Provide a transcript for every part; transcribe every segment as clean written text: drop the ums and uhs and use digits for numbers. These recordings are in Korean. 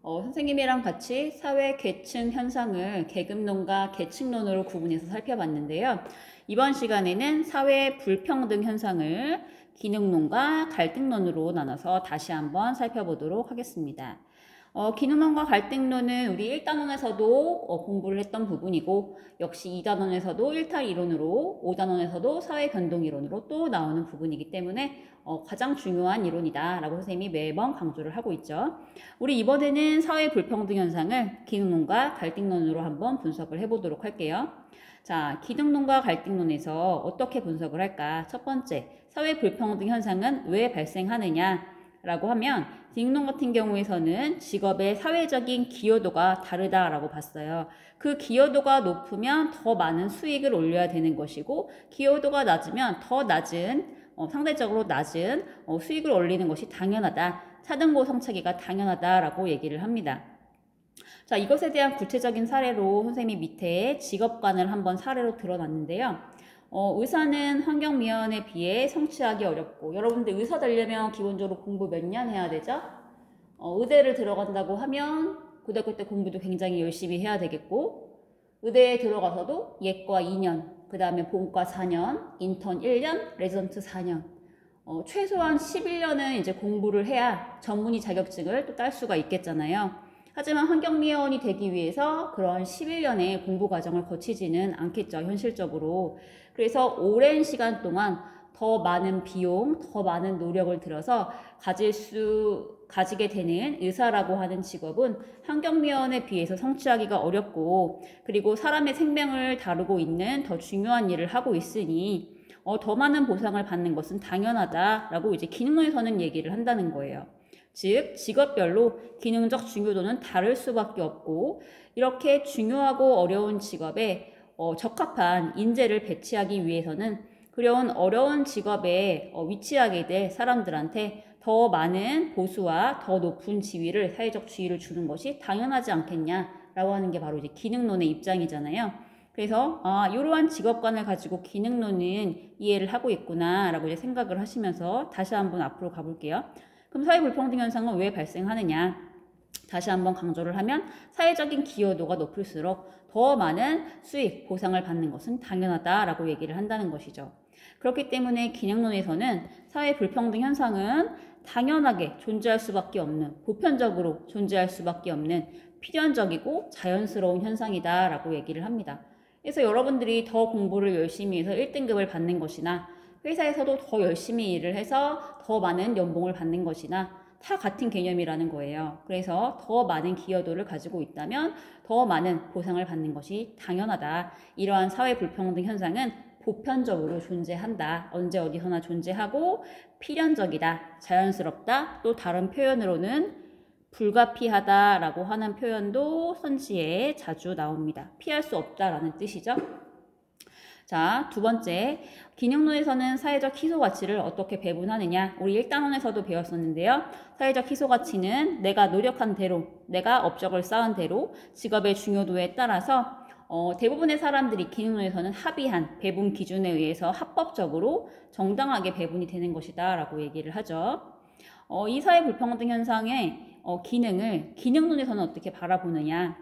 선생님이랑 같이 사회 계층 현상을 계급론과 계층론으로 구분해서 살펴봤는데요. 이번 시간에는 사회 불평등 현상을 기능론과 갈등론으로 나눠서 다시 한번 살펴보도록 하겠습니다. 기능론과 갈등론은 우리 1단원에서도 공부를 했던 부분이고, 역시 2단원에서도 1탈 이론으로, 5단원에서도 사회 변동 이론으로 또 나오는 부분이기 때문에 가장 중요한 이론이다 라고 선생님이 매번 강조를 하고 있죠. 우리 이번에는 사회 불평등 현상을 기능론과 갈등론으로 한번 분석을 해보도록 할게요. 자, 기능론과 갈등론에서 어떻게 분석을 할까? 첫 번째, 사회 불평등 현상은 왜 발생하느냐? 라고 하면 기능론 같은 경우에서는 직업의 사회적인 기여도가 다르다라고 봤어요. 그 기여도가 높으면 더 많은 수익을 올려야 되는 것이고, 기여도가 낮으면 더 낮은 상대적으로 낮은 수익을 올리는 것이 당연하다. 차등보상차기가 당연하다라고 얘기를 합니다. 자, 이것에 대한 구체적인 사례로 선생님이 밑에 직업관을 한번 사례로 들어놨는데요. 의사는 환경미화원에 비해 성취하기 어렵고, 여러분들 의사 되려면 기본적으로 공부 몇 년 해야 되죠? 의대를 들어간다고 하면 고등학교 때 공부도 굉장히 열심히 해야 되겠고, 의대에 들어가서도 예과 2년, 그 다음에 본과 4년, 인턴 1년, 레지던트 4년, 최소한 11년은 이제 공부를 해야 전문의 자격증을 또 딸 수가 있겠잖아요. 하지만 환경미화원이 되기 위해서 그런 11년의 공부 과정을 거치지는 않겠죠, 현실적으로. 그래서 오랜 시간 동안 더 많은 비용, 더 많은 노력을 들여서 가지게 되는 의사라고 하는 직업은 환경미화원에 비해서 성취하기가 어렵고, 그리고 사람의 생명을 다루고 있는 더 중요한 일을 하고 있으니 더 많은 보상을 받는 것은 당연하다라고 이제 기능론에서는 얘기를 한다는 거예요. 즉, 직업별로 기능적 중요도는 다를 수밖에 없고, 이렇게 중요하고 어려운 직업에 적합한 인재를 배치하기 위해서는 그런 어려운 직업에 위치하게 될 사람들한테 더 많은 보수와 더 높은 지위를, 사회적 지위를 주는 것이 당연하지 않겠냐라고 하는 게 바로 이제 기능론의 입장이잖아요. 그래서 이러한 직업관을 가지고 기능론은 이해를 하고 있구나라고 이제 생각을 하시면서 다시 한번 앞으로 가볼게요. 그럼 사회 불평등 현상은 왜 발생하느냐? 다시 한번 강조를 하면 사회적인 기여도가 높을수록 더 많은 수익, 보상을 받는 것은 당연하다라고 얘기를 한다는 것이죠. 그렇기 때문에 기능론에서는 사회 불평등 현상은 당연하게 존재할 수밖에 없는, 보편적으로 존재할 수밖에 없는 필연적이고 자연스러운 현상이다라고 얘기를 합니다. 그래서 여러분들이 더 공부를 열심히 해서 1등급을 받는 것이나 회사에서도 더 열심히 일을 해서 더 많은 연봉을 받는 것이나 다 같은 개념이라는 거예요. 그래서 더 많은 기여도를 가지고 있다면 더 많은 보상을 받는 것이 당연하다. 이러한 사회 불평등 현상은 보편적으로 존재한다. 언제 어디서나 존재하고 필연적이다. 자연스럽다. 또 다른 표현으로는 불가피하다라고 하는 표현도 선지에 자주 나옵니다. 피할 수 없다라는 뜻이죠. 자, 두 번째, 기능론에서는 사회적 희소 가치를 어떻게 배분하느냐. 우리 1단원에서도 배웠었는데요. 사회적 희소 가치는 내가 노력한 대로, 내가 업적을 쌓은 대로 직업의 중요도에 따라서 대부분의 사람들이 기능론에서는 합의한 배분 기준에 의해서 합법적으로 정당하게 배분이 되는 것이다 라고 얘기를 하죠. 이 사회 불평등 현상의 기능을 기능론에서는 어떻게 바라보느냐.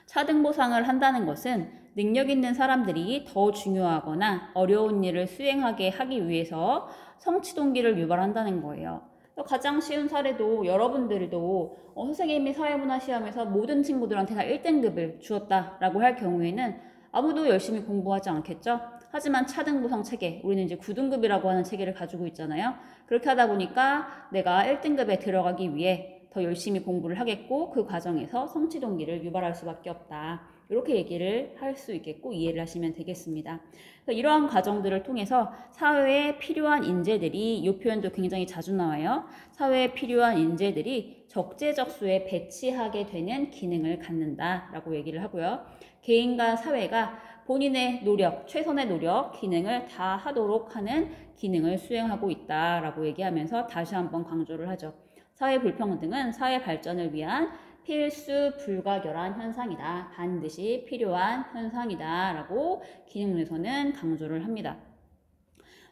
차등보상을 한다는 것은 능력 있는 사람들이 더 중요하거나 어려운 일을 수행하게 하기 위해서 성취 동기를 유발한다는 거예요. 가장 쉬운 사례도 여러분들도 선생님이 사회문화 시험에서 모든 친구들한테 다 1등급을 주었다라고 할 경우에는 아무도 열심히 공부하지 않겠죠? 하지만 차등보상 체계, 우리는 이제 9등급이라고 하는 체계를 가지고 있잖아요. 그렇게 하다 보니까 내가 1등급에 들어가기 위해 더 열심히 공부를 하겠고, 그 과정에서 성취 동기를 유발할 수밖에 없다. 이렇게 얘기를 할 수 있겠고 이해를 하시면 되겠습니다. 이러한 과정들을 통해서 사회에 필요한 인재들이, 이 표현도 굉장히 자주 나와요. 사회에 필요한 인재들이 적재적소에 배치하게 되는 기능을 갖는다라고 얘기를 하고요. 개인과 사회가 본인의 노력, 최선의 노력, 기능을 다 하도록 하는 기능을 수행하고 있다라고 얘기하면서 다시 한번 강조를 하죠. 사회 불평등은 사회 발전을 위한 필수 불가결한 현상이다. 반드시 필요한 현상이다. 라고 기능론에서는 강조를 합니다.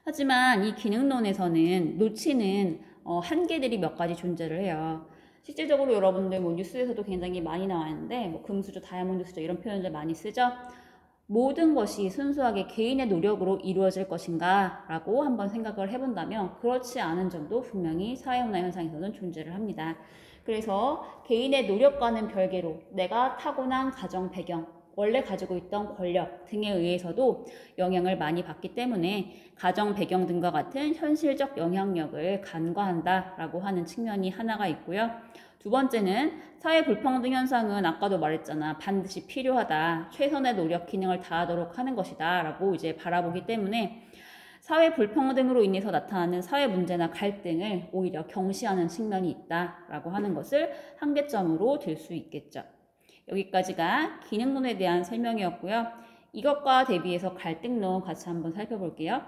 하지만 이 기능론에서는 놓치는 한계들이 몇 가지 존재를 해요. 실질적으로 여러분들 뭐 뉴스에서도 굉장히 많이 나왔는데 뭐 금수저, 다이아몬드 수저 이런 표현들 많이 쓰죠. 모든 것이 순수하게 개인의 노력으로 이루어질 것인가 라고 한번 생각을 해본다면 그렇지 않은 점도 분명히 사회문화 현상에서는 존재를 합니다. 그래서 개인의 노력과는 별개로 내가 타고난 가정 배경, 원래 가지고 있던 권력 등에 의해서도 영향을 많이 받기 때문에 가정 배경 등과 같은 현실적 영향력을 간과한다라고 하는 측면이 하나가 있고요. 두 번째는 사회 불평등 현상은 아까도 말했잖아. 반드시 필요하다. 최선의 노력 기능을 다하도록 하는 것이다. 라고 이제 바라보기 때문에 사회 불평등으로 인해서 나타나는 사회 문제나 갈등을 오히려 경시하는 측면이 있다라고 하는 것을 한계점으로 들 수 있겠죠. 여기까지가 기능론에 대한 설명이었고요. 이것과 대비해서 갈등론 같이 한번 살펴볼게요.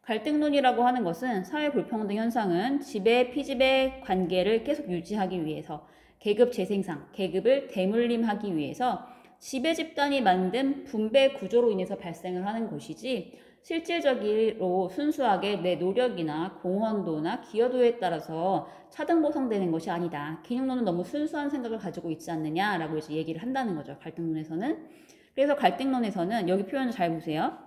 갈등론이라고 하는 것은 사회 불평등 현상은 지배, 피지배 관계를 계속 유지하기 위해서 계급 재생산, 계급을 대물림하기 위해서 지배 집단이 만든 분배 구조로 인해서 발생을 하는 것이지 실질적으로 순수하게 내 노력이나 공헌도나 기여도에 따라서 차등 보상되는 것이 아니다. 기능론은 너무 순수한 생각을 가지고 있지 않느냐라고 이제 얘기를 한다는 거죠. 갈등론에서는. 그래서 갈등론에서는 여기 표현을 잘 보세요.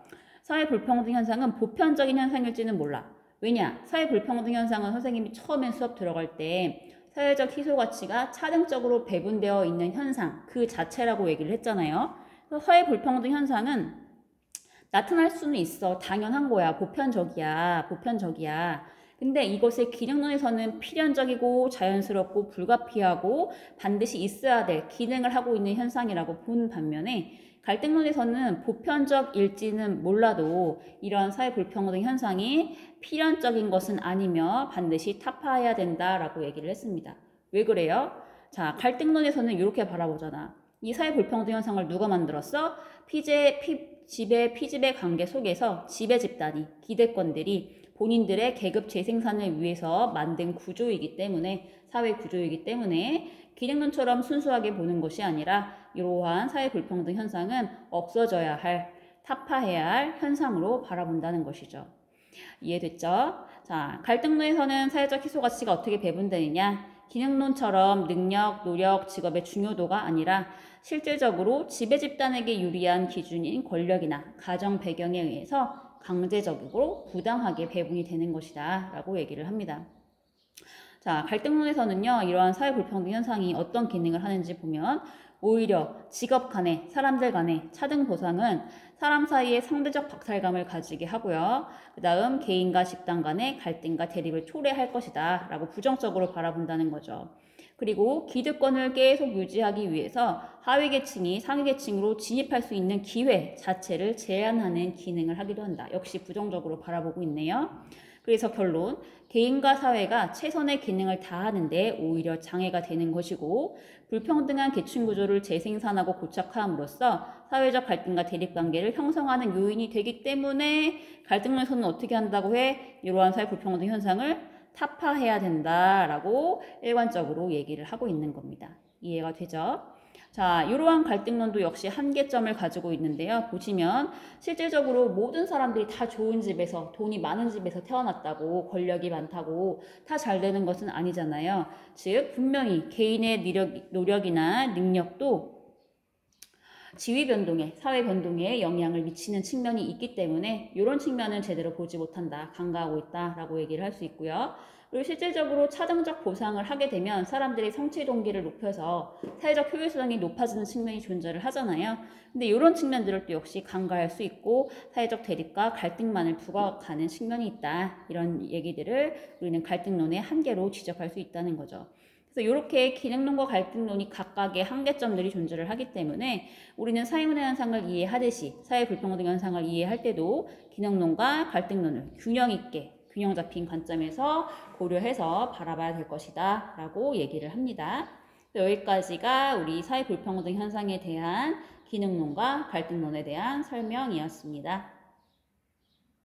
사회 불평등 현상은 보편적인 현상일지는 몰라. 왜냐? 사회 불평등 현상은 선생님이 처음에 수업 들어갈 때 사회적 희소 가치가 차등적으로 배분되어 있는 현상 그 자체라고 얘기를 했잖아요. 그래서 사회 불평등 현상은 나타날 수는 있어. 당연한 거야. 보편적이야. 근데 이것을 기능론에서는 필연적이고 자연스럽고 불가피하고 반드시 있어야 될 기능을 하고 있는 현상이라고 보는 반면에 갈등론에서는 보편적일지는 몰라도 이러한 사회 불평등 현상이 필연적인 것은 아니며 반드시 타파해야 된다라고 얘기를 했습니다. 왜 그래요? 자, 갈등론에서는 이렇게 바라보잖아. 이 사회 불평등 현상을 누가 만들었어? 지배, 피지배 관계 속에서 지배 집단이, 기대권들이 본인들의 계급 재생산을 위해서 만든 구조이기 때문에, 사회 구조이기 때문에 기능론처럼 순수하게 보는 것이 아니라 이러한 사회 불평등 현상은 없어져야 할, 타파해야 할 현상으로 바라본다는 것이죠. 이해됐죠? 자, 갈등론에서는 사회적 희소 가치가 어떻게 배분되느냐? 기능론처럼 능력, 노력, 직업의 중요도가 아니라 실질적으로 지배 집단에게 유리한 기준인 권력이나 가정 배경에 의해서 강제적으로 부당하게 배분이 되는 것이다 라고 얘기를 합니다. 자, 갈등론에서는요, 이러한 사회 불평등 현상이 어떤 기능을 하는지 보면 오히려 직업 간의, 사람들 간의 차등 보상은 사람 사이의 상대적 박탈감을 가지게 하고요. 그 다음 개인과 집단 간의 갈등과 대립을 초래할 것이다 라고 부정적으로 바라본다는 거죠. 그리고 기득권을 계속 유지하기 위해서 하위 계층이 상위 계층으로 진입할 수 있는 기회 자체를 제한하는 기능을 하기도 한다. 역시 부정적으로 바라보고 있네요. 그래서 결론, 개인과 사회가 최선의 기능을 다하는데 오히려 장애가 되는 것이고 불평등한 계층 구조를 재생산하고 고착함으로써 사회적 갈등과 대립관계를 형성하는 요인이 되기 때문에 갈등론에서는 어떻게 한다고 해? 이러한 사회 불평등 현상을 타파해야 된다라고 일관적으로 얘기를 하고 있는 겁니다. 이해가 되죠? 자, 이러한 갈등론도 역시 한계점을 가지고 있는데요. 보시면 실질적으로 모든 사람들이 다 좋은 집에서, 돈이 많은 집에서 태어났다고, 권력이 많다고 다 잘 되는 것은 아니잖아요. 즉 분명히 개인의 노력이나 능력도 지위 변동에, 사회 변동에 영향을 미치는 측면이 있기 때문에 이런 측면은 제대로 보지 못한다, 간과하고 있다라고 얘기를 할 수 있고요. 그리고 실질적으로 차등적 보상을 하게 되면 사람들의 성취 동기를 높여서 사회적 효율성이 높아지는 측면이 존재를 하잖아요. 근데 이런 측면들을 또 역시 간과할 수 있고 사회적 대립과 갈등만을 부각하는 측면이 있다. 이런 얘기들을 우리는 갈등론의 한계로 지적할 수 있다는 거죠. 그래서 이렇게 기능론과 갈등론이 각각의 한계점들이 존재를 하기 때문에 우리는 사회문화 현상을 이해하듯이 사회 불평등 현상을 이해할 때도 기능론과 갈등론을 균형 있게 균형 잡힌 관점에서 고려해서 바라봐야 될 것이다 라고 얘기를 합니다. 여기까지가 우리 사회 불평등 현상에 대한 기능론과 갈등론에 대한 설명이었습니다.